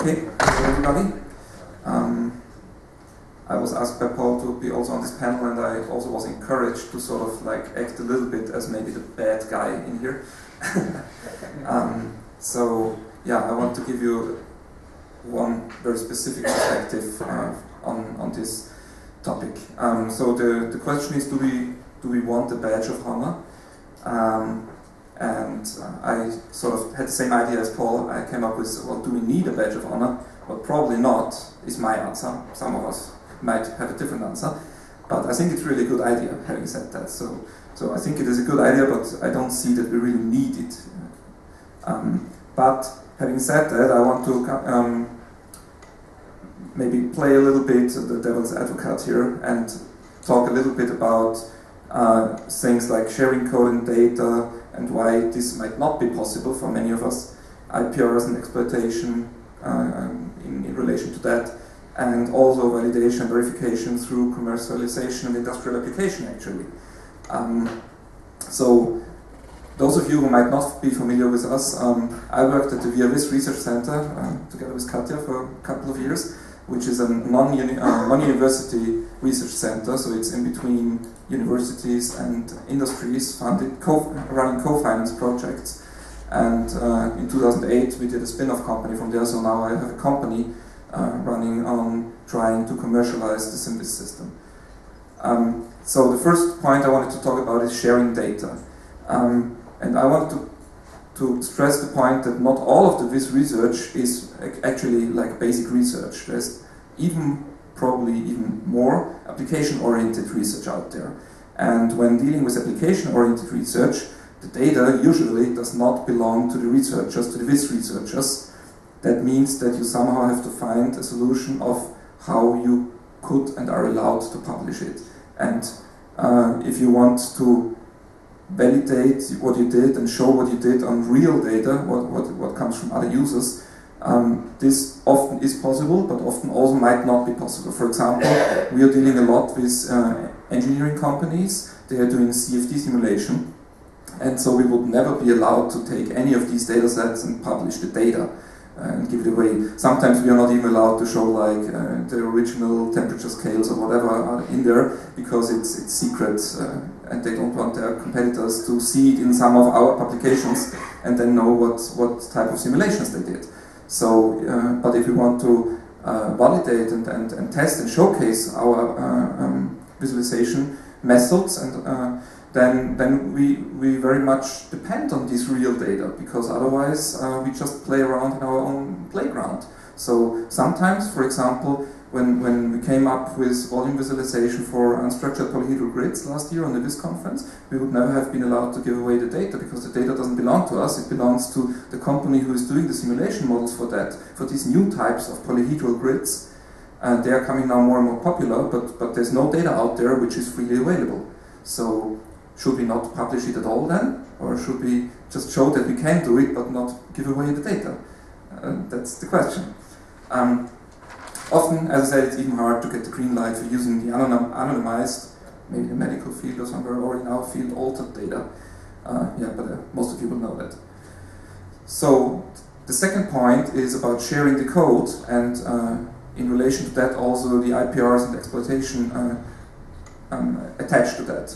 Okay, hello everybody. I was asked by Paul to be also on this panel, and I also was encouraged to sort of like act a little bit as maybe the bad guy in here. So yeah, I want to give you one very specific perspective on this topic. So the question is, do we want a badge of honor? And I sort of had the same idea as Paul. I came up with, well, do we need a badge of honor? Well, probably not, is my answer. Some of us might have a different answer. But I think it's really a good idea, having said that. So I think it is a good idea, but I don't see that we really need it. But having said that, I want to maybe play a little bit the devil's advocate here and talk a little bit about things like sharing code and data and why this might not be possible for many of us, IPRs and exploitation in relation to that, and also validation, verification through commercialization and industrial application, actually. So those of you who might not be familiar with us, I worked at the EuroRVVV Research Center together with Katja for a couple of years, which is a non-university research center, so it's in between universities and industries, running co-finance projects. And in 2008 we did a spin-off company from there, so now I have a company running on trying to commercialize the Symbis system. So the first point I wanted to talk about is sharing data. And I want to stress the point that not all of this research is actually like basic research. There's probably even more application-oriented research out there. And when dealing with application-oriented research, the data usually does not belong to the researchers, to the researchers. That means that you somehow have to find a solution of how you could and are allowed to publish it. And if you want to validate what you did and show what you did on real data, what comes from other users, this often is possible, but often also might not be possible. For example, we are dealing a lot with engineering companies. They are doing CFD simulation, and so we would never be allowed to take any of these data sets and publish the data and give it away. Sometimes we are not even allowed to show like the original temperature scales or whatever are in there, because it's secret and they don't want their competitors to see it in some of our publications and then know what type of simulations they did. So, but if we want to validate and test and showcase our visualization methods, and then we very much depend on this real data, because otherwise we just play around in our own playground. So sometimes, for example, when we came up with volume visualization for unstructured polyhedral grids last year on the VIS conference, we would never have been allowed to give away the data, because the data doesn't belong to us, it belongs to the company who is doing the simulation models for that, for these new types of polyhedral grids. And they are coming now more and more popular, but there's no data out there which is freely available. So should we not publish it at all then? Or should we just show that we can do it but not give away the data? That's the question. Often, as I said, it's even hard to get the green light for using the anonymized, maybe the medical field or somewhere, or in our field, altered data. Yeah, but most of you will know that. So the second point is about sharing the code, and in relation to that also the IPRs and exploitation attached to that.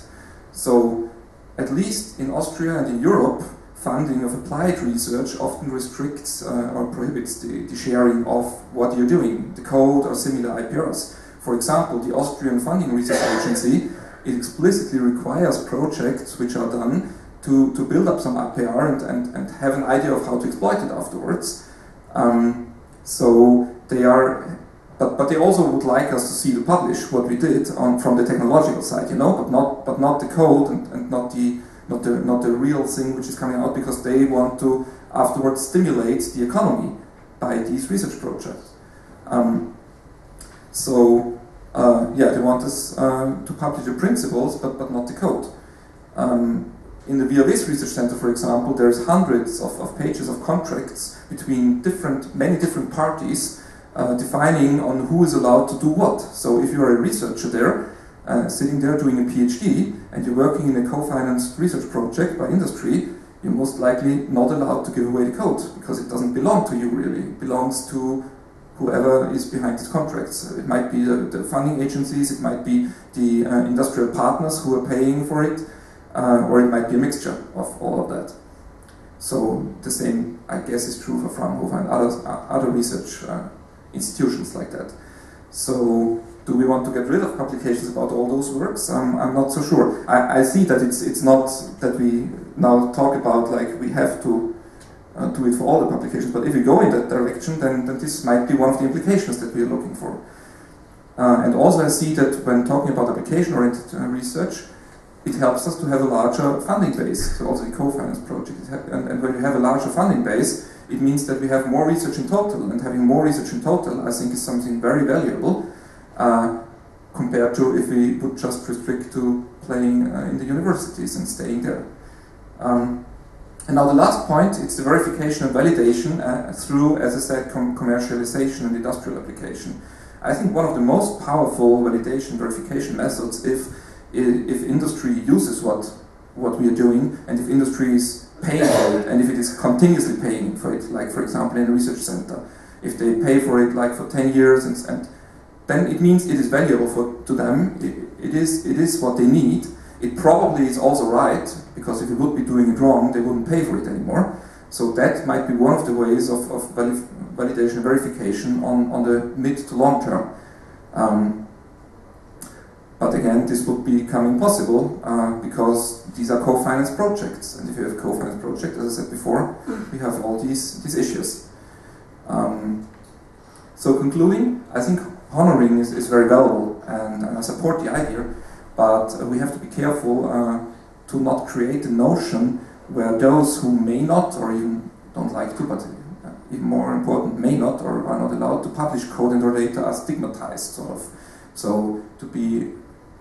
So at least in Austria and in Europe, funding of applied research often restricts or prohibits the sharing of what you're doing, the code or similar IPRs. For example, the Austrian Funding Research Agency explicitly requires projects which are done to build up some IPR and have an idea of how to exploit it afterwards. So they are, but they also would like us to see to publish what we did from the technological side, you know, but not the code and not the real thing which is coming out, because they want to afterwards stimulate the economy by these research projects. Yeah, they want us to publish the principles, but not the code. In the EuroRVVV Research Center, for example, there's hundreds of pages of contracts between many different parties defining on who is allowed to do what. So if you're a researcher there, sitting there doing a PhD, and you're working in a co-financed research project by industry, you're most likely not allowed to give away the code, because it doesn't belong to you really. It belongs to whoever is behind these contracts. It might be the funding agencies, it might be the industrial partners who are paying for it, or it might be a mixture of all of that. So the same, I guess, is true for Fraunhofer and other research institutions like that. So do we want to get rid of publications about all those works? I'm not so sure. I see that it's not that we now talk about like we have to do it for all the publications, but if we go in that direction, then this might be one of the implications that we are looking for. And also I see that when talking about application-oriented research, it helps us to have a larger funding base, so also the co-finance project. And when you have a larger funding base, it means that we have more research in total, and having more research in total, I think, is something very valuable compared to if we would just restrict to playing in the universities and staying there. And now the last point, it's the verification and validation through, as I said, commercialization and industrial application. I think one of the most powerful validation verification methods, if industry uses what we are doing, and if industry is paying for it, and if it is continuously paying for it, like for example in a research center, if they pay for it like for 10 years, and then it means it is valuable to them, it is what they need. It probably is also right, because if you would be doing it wrong, they wouldn't pay for it anymore. So that might be one of the ways of validation and verification on the mid to long term. But again, this would become impossible because these are co-finance projects. And if you have a co-finance project, as I said before, we have all these issues. So concluding, I think honoring is very valuable, and I support the idea. But we have to be careful to not create a notion where those who may not, or even don't like to, but even more important, may not or are not allowed to publish code and or data are stigmatized, sort of. So to be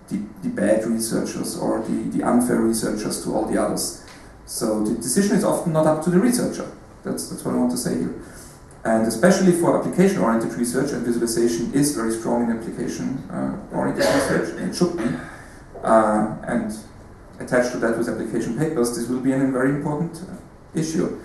the bad researchers or the unfair researchers to all the others. So the decision is often not up to the researcher. That's what I want to say here. And especially for application-oriented research, and visualization is very strong in application-oriented research, and it should be. And attached to that with application papers, this will be a very important issue.